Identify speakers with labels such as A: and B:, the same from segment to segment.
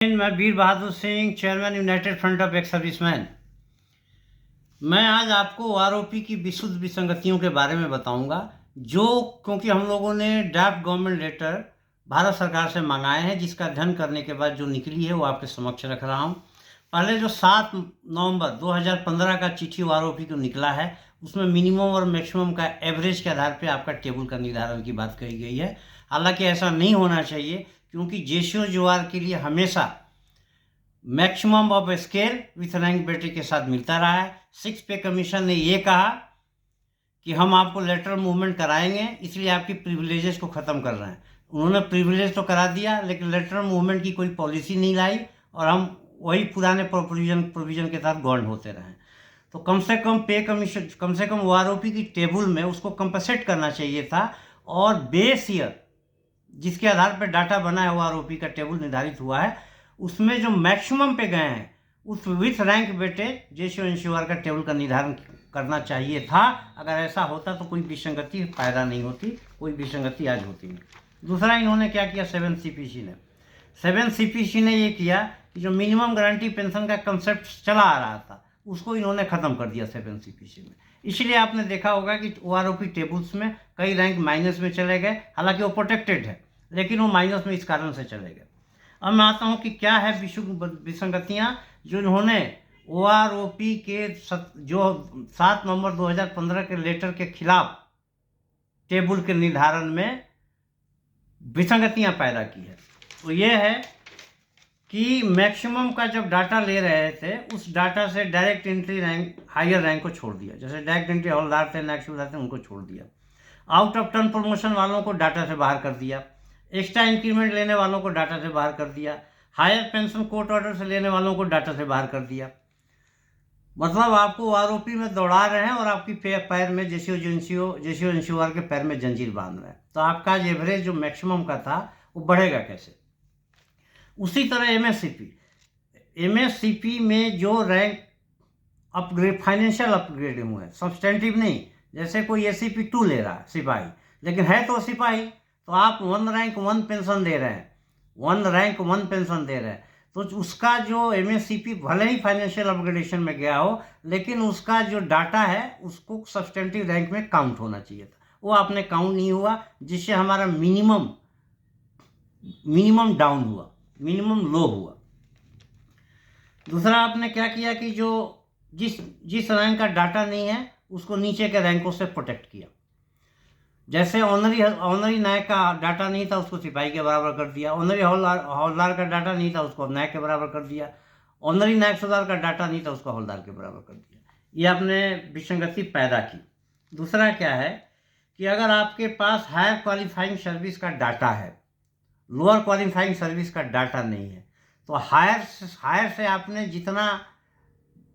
A: मैं Veer Bahadur Singh, chairman United Front of ex serviceman. मैं आज आपको आरओपी की विशुद्ध विसंगतियों के बारे में बताऊंगा, जो क्योंकि हम लोगों ने ड्राफ्ट गवर्नमेंट लेटर भारत सरकार से मंगाए हैं, जिसका अध्ययन करने के बाद जो निकली है वो आपके समक्ष रख रहा हूं। पहले जो 7 नवंबर 2015 का चिट्ठी आरओपी को निकला है, उसमें मिनिमम और मैक्सिमम का एवरेज के आधार पर आपका टेबल का निर्धारण की बात कही गई है। हालांकि ऐसा नहीं होना चाहिए, क्योंकि जेसीओ जोआर के लिए हमेशा maximum of scale with rank बेटे के साथ मिलता रहा है। 6 पे कमीशन ने ये कहा कि हम आपको लेटरल मूवमेंट कराएंगे, इसलिए आपकी प्रिविलेजेस को ख़त्म कर रहे हैं। उन्होंने प्रिविलेज तो करा दिया, लेकिन लेटरल मूवमेंट की कोई पॉलिसी नहीं लाई, और हम वही पुराने प्रोविजन के साथ गवर्न होते रहे। तो कम से कम पे कमीशन, कम से कम आरओपी की टेबल में उसको कंपनसेट करना चाहिए था, और बेस ईयर जिसके आधार पर डाटा बना है वो आरओपी का टेबल निर्धारित हुआ है, उसमें जो मैक्सिमम पे गए हैं उस विथ रैंक बेटे जेसीओ इंश्योर का टेबल का निर्धारण करना चाहिए था। अगर ऐसा होता तो कोई विसंगति पैदा नहीं होती, कोई विसंगति आज होती नहीं। दूसरा, इन्होंने क्या किया, 7 सीपीसी ने ये किया कि जो मिनिमम गारंटी पेंशन का कंसेप्ट चला आ रहा था उसको इन्होंने ख़त्म कर दिया 7 सीपीसी में। इसलिए आपने देखा होगा कि ओआरओपी टेबल्स में कई रैंक माइनस में चले गए। हालांकि वो प्रोटेक्टेड है, लेकिन वो माइनस में इस कारण से चले गए। अब मैं आता हूँ कि क्या है विसंगतियाँ जो इन्होंने ओआरओपी के जो 7 नवंबर 2015 के लेटर के खिलाफ टेबल के निर्धारण में विसंगतियाँ पैदा की है। तो ये है कि मैक्सिमम का जब डाटा ले रहे थे, उस डाटा से direct entry rank, higher rank को छोड़ दिया। जैसे डायरेक्ट एंट्री हवलदार थे, नायक सूबेदार थे, उनको छोड़ दिया। आउट ऑफ टर्न प्रमोशन वालों को डाटा से बाहर कर दिया। एक्स्ट्रा इंक्रीमेंट लेने वालों को डाटा से बाहर कर दिया। हायर पेंशन कोर्ट ऑर्डर से लेने वालों को डाटा से बाहर कर दिया। मतलब आपको आरओपी में दौड़ा रहे हैं और आपकी पैर में जेसीओ इंश्योर के पैर में जंजीर बांध रहे हैं। तो आपका एवरेज जो मैक्सिमम का था वो बढ़ेगा कैसे? उसी तरह एमएससीपी में जो रैंक अपग्रेड, फाइनेंशियल अपग्रेड हुए हैं, सब्सटेंटिव नहीं। जैसे कोई एसीपी 2 ले रहा है सिपाही, लेकिन है तो सिपाही, तो आप 1 रैंक 1 पेंशन दे रहे हैं, 1 रैंक 1 पेंशन दे रहे हैं, तो उसका जो एमएससीपी भले ही फाइनेंशियल अपग्रेडेशन में गया हो, लेकिन उसका जो डाटा है उसको सब्सटेंटिव रैंक में काउंट होना चाहिए था। वो आपने काउंट नहीं हुआ, जिससे हमारा मिनिमम डाउन हुआ, मिनिमम लो हुआ। दूसरा, आपने क्या किया कि जो जिस रैंक का डाटा नहीं है उसको नीचे के रैंकों से प्रोटेक्ट किया। जैसे ऑनरी नायक का डाटा नहीं था, उसको सिपाही के बराबर कर दिया। ऑनरी हवलदार का डाटा नहीं था, उसको नायक के बराबर कर दिया। ऑनरी नायक सूबेदार का डाटा नहीं था, उसको हवलदार के बराबर कर दिया। ये आपने विसंगति पैदा की। दूसरा क्या है कि अगर आपके पास हायर क्वालिफाइंग सर्विस का डाटा है, लोअर क्वालिफाइंग सर्विस का डाटा नहीं है, तो हायर से आपने जितना,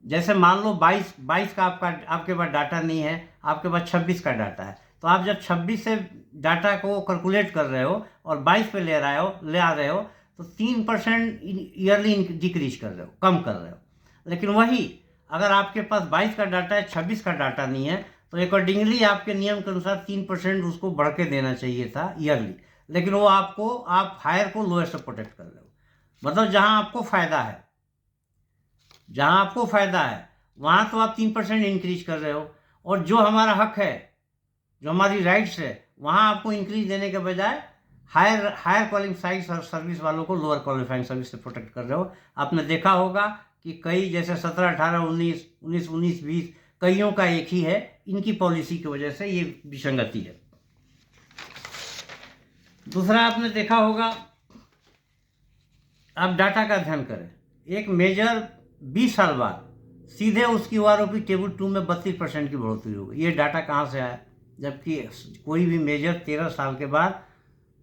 A: जैसे मान लो 22 का आपके पास डाटा नहीं है, आपके पास 26 का डाटा है, तो आप जब 26 से डाटा को कैलकुलेट कर रहे हो और 22 पे ले आ रहे हो, तो 3% ईयरली डिक्रीज कर रहे हो, कम कर रहे हो। लेकिन वही अगर आपके पास 22 का डाटा है, 26 का डाटा नहीं है, तो अकॉर्डिंगली आपके नियम के अनुसार 3% उसको बढ़ के देना चाहिए था ईयरली। लेकिन वो आप हायर को लोअर से प्रोटेक्ट कर रहे हो। मतलब जहां आपको फायदा है वहां तो आप 3% इंक्रीज कर रहे हो, और जो हमारा हक है, जो हमारी राइट्स है, वहां आपको इंक्रीज देने के बजाय हायर क्वालिफाइंग सर्विस वालों को लोअर क्वालिफाइंग सर्विस से प्रोटेक्ट कर रहे हो। आपने देखा होगा कि कई, जैसे 17, 18, 19, 20 कईयों का एक ही है। इनकी पॉलिसी की वजह से ये विसंगति है। दूसरा, आपने देखा होगा, आप डाटा का अध्ययन करें, एक मेजर 20 साल बाद सीधे उसकी ओआरओपी टेबल 2 में 32% की बढ़ोतरी हो गई। ये डाटा कहाँ से आया? जबकि कोई भी मेजर 13 साल के बाद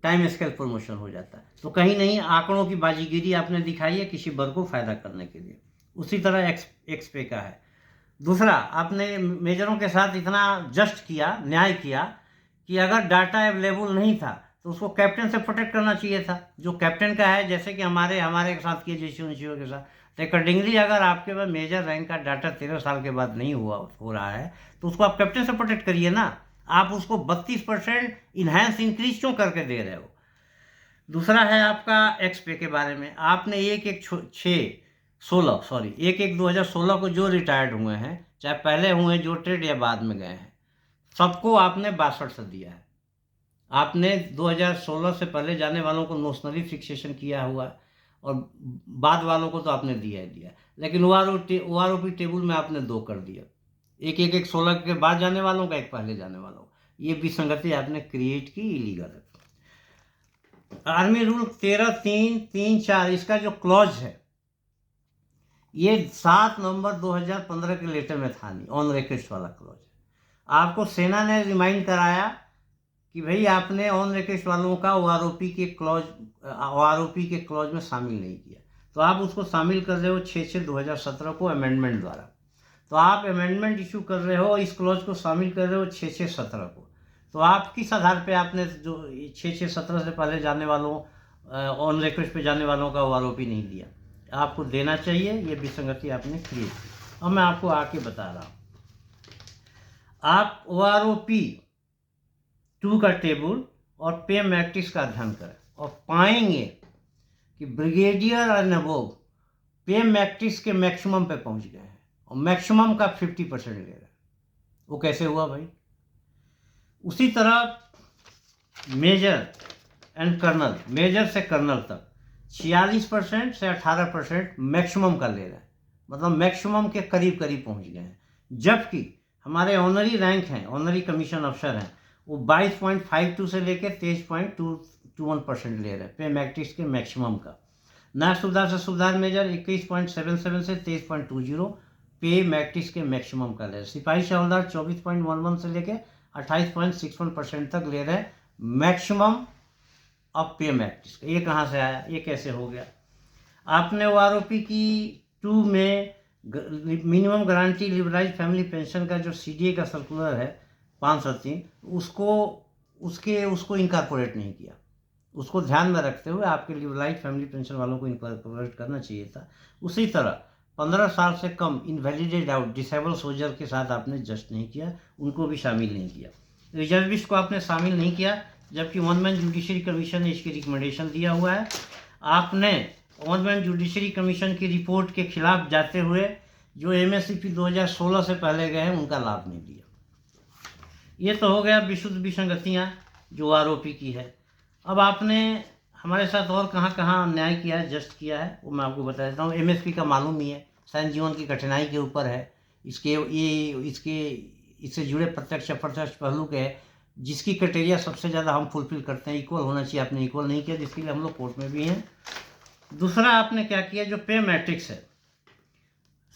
A: टाइम स्केल प्रमोशन हो जाता है। तो कहीं नहीं आंकड़ों की बाजीगिरी आपने दिखाई है किसी वर्ग को फायदा करने के लिए। उसी तरह एक्स पे का है। दूसरा, आपने मेजरों के साथ इतना जस्ट किया, न्याय किया कि अगर डाटा अवेलेबल नहीं था तो उसको कैप्टन से प्रोटेक्ट करना चाहिए था, जो कैप्टन का है, जैसे कि हमारे के साथ किए जेसीओ के साथ। तो अकॉर्डिंगली अगर आपके पास मेजर रैंक का डाटा 13 साल के बाद नहीं हो रहा है, तो उसको आप कैप्टन से प्रोटेक्ट करिए ना। आप उसको 32% इन्हांस इंक्रीज क्यों करके दे रहे हो? दूसरा है आपका एक्स पे के बारे में। आपने 1/1/2016 को जो रिटायर्ड हुए हैं, चाहे पहले हुए जो ट्रेड या बाद में गए हैं, सबको आपने 62 दिया है। आपने 2016 से पहले जाने वालों को नोशनली फिक्सेशन किया हुआ है और बाद वालों को तो आपने दिया ही दिया, लेकिन OROP टेबल में आपने 2 कर दिया, एक 16 के बाद जाने वालों का, एक पहले जाने वालों का। ये विसंगति आपने क्रिएट की, इलीगल है। आर्मी रूल 13.3.3.4 इसका जो क्लॉज है ये 7 नवंबर 2015 के लेटर में था नहीं, ऑन रिक्वेस्ट वाला क्लॉज है। आपको सेना ने रिमाइंड कराया कि भाई आपने ऑन रिक्वेस्ट वालों का OROP के क्लॉज में शामिल नहीं किया, तो आप उसको शामिल कर रहे हो 6/6/2017 को अमेंडमेंट द्वारा। तो आप अमेंडमेंट इशू कर रहे हो, इस क्लॉज को शामिल कर रहे हो 6/6/17 को। तो आप किस आधार पे आपने जो 6/6/17 से पहले जाने वालों ऑन रिक्वेस्ट पे जाने वालों का OROP नहीं दिया? आपको देना चाहिए, ये विसंगति आपने क्रिएट की। अब मैं आपको आके बता रहा हूँ। आप OROP 2 का टेबल और पे मैट्रिक्स का अध्ययन करें और पाएंगे कि ब्रिगेडियर और अबोव पे मैट्रिक्स के मैक्सिमम पे पहुंच गए हैं और मैक्सिमम का 50% ले रहे हैं। वो कैसे हुआ भाई? उसी तरह मेजर एंड कर्नल, मेजर से कर्नल तक 46% से 18% मैक्सिमम का ले रहे हैं, मतलब मैक्सिमम के करीब करीब पहुंच गए हैं। जबकि हमारे ऑनरी रैंक हैं, ऑनरी कमीशन अफसर हैं, वो 22.52 से लेकर 23.21% ले रहे हैं पे मैट्रिक्स के मैक्सिमम का। ना सुधार से सुधार मेजर 21.77 से 23.20 पे मैट्रिक्स के मैक्सिमम का ले रहे हैं। सिपाही से हवलदार 24.11 से लेकर 28.61% तक ले रहे हैं मैक्सिमम ऑफ पे मैट्रिक्स। ये कहाँ से आया, ये कैसे हो गया? आपने OROP की 2 में minimum guarantee liberalise family pension का जो CDA का सर्कुलर है 503, उसको इनकॉर्पोरेट नहीं किया। उसको ध्यान में रखते हुए आपके लिबरलाइज फैमिली पेंशन वालों को इनकॉर्पोरेट करना चाहिए था। उसी तरह 15 साल से कम इनवैलिडेट आउट डिसेबल सोल्जर के साथ आपने जस्ट नहीं किया, उनको भी शामिल नहीं किया। रिजर्विस्ट को आपने शामिल नहीं किया, जबकि वन मैन जुडिशरी कमीशन ने इसकी रिकमेंडेशन दिया हुआ है। आपने वन मैन जुडिशरी कमीशन की रिपोर्ट के खिलाफ जाते हुए जो MSCP 2016 से पहले गए हैं उनका लाभ नहीं दिया। ये तो हो गया विशुद्ध विसंगतियाँ जो OROP की है। अब आपने हमारे साथ और कहाँ कहाँ अन्याय किया है, जस्ट किया है, वो मैं आपको बता देता हूँ। MSP का मालूम ही है, सैन्य जीवन की कठिनाई के ऊपर है। इससे जुड़े प्रत्यक्ष अप्रत्यक्ष पहलू के है, जिसकी क्राइटेरिया सबसे ज़्यादा हम फुलफिल करते हैं, इक्वल होना चाहिए, आपने इक्वल नहीं किया, जिसके लिए हम लोग कोर्ट में भी हैं। दूसरा आपने क्या किया, जो पे मैट्रिक्स है,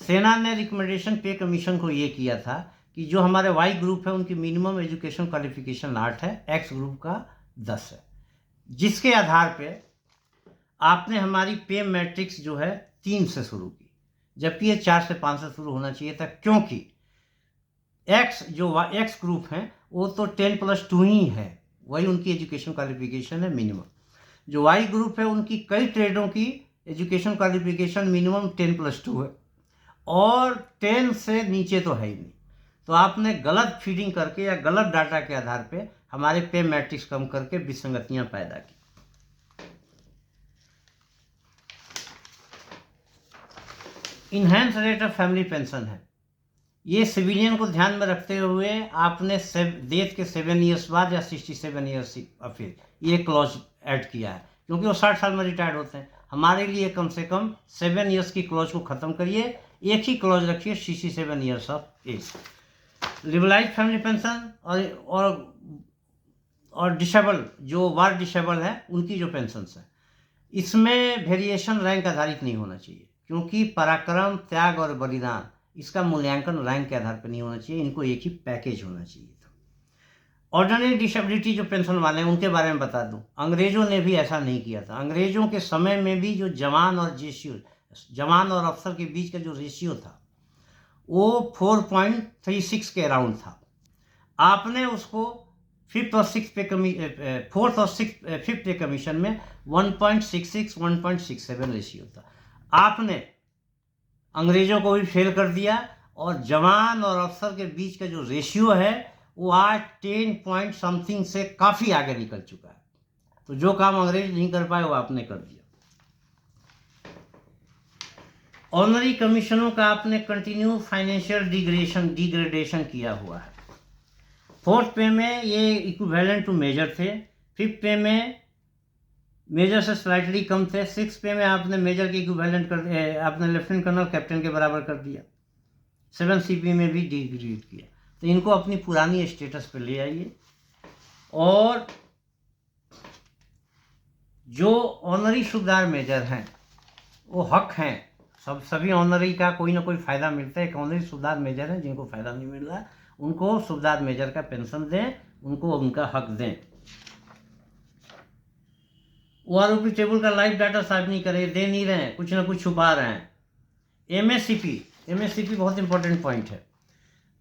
A: सेना ने रिकमेंडेशन पे कमीशन को ये किया था कि जो हमारे वाई ग्रुप है उनकी मिनिमम एजुकेशन क्वालिफिकेशन 8 है, एक्स ग्रुप का 10 है, जिसके आधार पे आपने हमारी पे मैट्रिक्स जो है 3 से शुरू की, जबकि ये 4 से 5 से शुरू होना चाहिए था, क्योंकि एक्स ग्रुप है वो तो 10+2 ही है, वही उनकी एजुकेशन क्वालिफिकेशन है मिनिमम। जो वाई ग्रुप है उनकी कई ट्रेडों की एजुकेशन क्वालिफिकेशन मिनिमम 10+2 है और 10 से नीचे तो है ही नहीं। तो आपने गलत फीडिंग करके या गलत डाटा के आधार पे हमारे पे मैट्रिक्स कम करके विसंगतियां पैदा की। Enhance rate of family pension है, ये सिविलियन को ध्यान में रखते हुए आपने डेथ के 7 ईयर्स बाद या 67 ईयर्स फिर ये क्लॉज ऐड किया है, क्योंकि वो 60 साल में रिटायर्ड होते हैं। हमारे लिए कम से कम 7 ईयर्स की क्लॉज को ख़त्म करिए, एक ही क्लॉज रखिए 67 years of age. Liberalise family pension और डिसेबल जो वार डिसेबल है उनकी जो पेंशन है, इसमें वेरिएशन रैंक आधारित नहीं होना चाहिए, क्योंकि पराक्रम, त्याग और बलिदान इसका मूल्यांकन रैंक के आधार पर नहीं होना चाहिए, इनको एक ही पैकेज होना चाहिए था। ऑर्डिनरी डिसेबिलिटी जो पेंशन वाले हैं उनके बारे में बता दूं, अंग्रेजों ने भी ऐसा नहीं किया था। अंग्रेजों के समय में भी जो जवान और अफसर के बीच का जो रेशियो था वो 4.36 के अराउंड था। आपने उसको 4th और 5th पे कमीशन में 1.66 1.67 रेशियो था। आपने अंग्रेजों को भी फेल कर दिया और जवान और अफसर के बीच का जो रेशियो है वो आज 10 पॉइंट समथिंग से काफ़ी आगे निकल चुका है। तो जो काम अंग्रेज नहीं कर पाए वो आपने कर दिया। ऑनरी कमीशनों का आपने कंटिन्यू फाइनेंशियल डिग्रेडेशन किया हुआ है। फोर्थ पे में ये इक्विवेलेंट टू मेजर थे। फिफ्थ पे में मेजर से स्लाइटली कम थे। सिक्स पे में आपने मेजर के इक्विवेलेंट कर आपने लेफ्टिनेंट कर्नल कैप्टन के बराबर कर दिया। 7 CP में भी डिग्रेड किया। तो इनको अपनी पुरानी स्टेटस पे ले आइए। और जो ऑनरी सूबेदार मेजर हैं वो हक हैं, सभी ऑनरी का कोई ना कोई फ़ायदा मिलता है। एक ऑनरी सूबेदार मेजर हैं जिनको फ़ायदा नहीं मिल रहा, उनको सूबेदार मेजर का पेंशन दें, उनको उनका हक दें। OROP टेबल का लाइव डाटा साफ नहीं करे, दे नहीं रहे हैं, कुछ ना कुछ छुपा रहे हैं। MSCP बहुत इंपॉर्टेंट पॉइंट है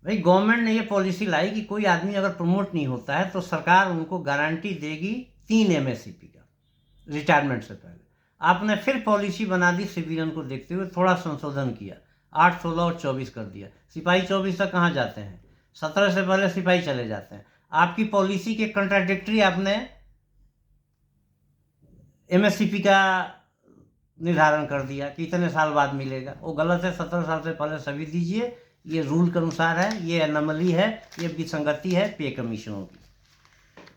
A: भाई। गवर्नमेंट ने ये पॉलिसी लाई कि कोई आदमी अगर प्रमोट नहीं होता है तो सरकार उनको गारंटी देगी 3 MSCP का रिटायरमेंट से पहले। आपने फिर पॉलिसी बना दी सिविलियन को देखते हुए, थोड़ा संशोधन किया, 8, 16 और 24 कर दिया। सिपाही 24 तक कहाँ जाते हैं, 17 से पहले सिपाही चले जाते हैं। आपकी पॉलिसी के कंट्राडिक्टरी आपने MSCP का निर्धारण कर दिया कि इतने साल बाद मिलेगा, वो गलत है। 17 साल से पहले सभी दीजिए, ये रूल के अनुसार है, ये एनोमली है, ये विसंगति है पे कमीशनों की।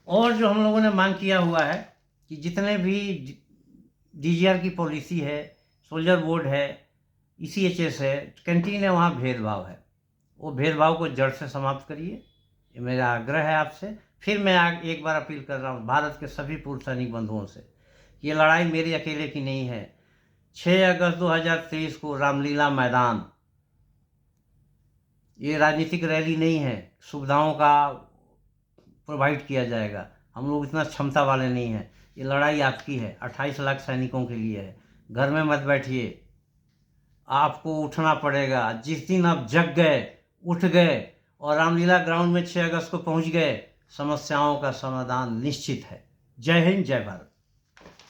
A: और जो हम लोगों ने मांग किया हुआ है कि जितने भी DGR की पॉलिसी है, सोल्जर बोर्ड है, ECHS है, कैंटीन है, वहाँ भेदभाव है, वो भेदभाव को जड़ से समाप्त करिए, ये मेरा आग्रह है आपसे। फिर मैं एक बार अपील कर रहा हूँ भारत के सभी पूर्व सैनिक बंधुओं से, ये लड़ाई मेरी अकेले की नहीं है। 6 अगस्त 2023 को रामलीला मैदान, ये राजनीतिक रैली नहीं है, सुविधाओं का प्रोवाइड किया जाएगा, हम लोग इतना क्षमता वाले नहीं हैं। ये लड़ाई आपकी है, 28 लाख सैनिकों के लिए है। घर में मत बैठिए, आपको उठना पड़ेगा। जिस दिन आप जग गए, उठ गए और रामलीला ग्राउंड में 6 अगस्त को पहुंच गए, समस्याओं का समाधान निश्चित है। जय हिंद, जय भारत।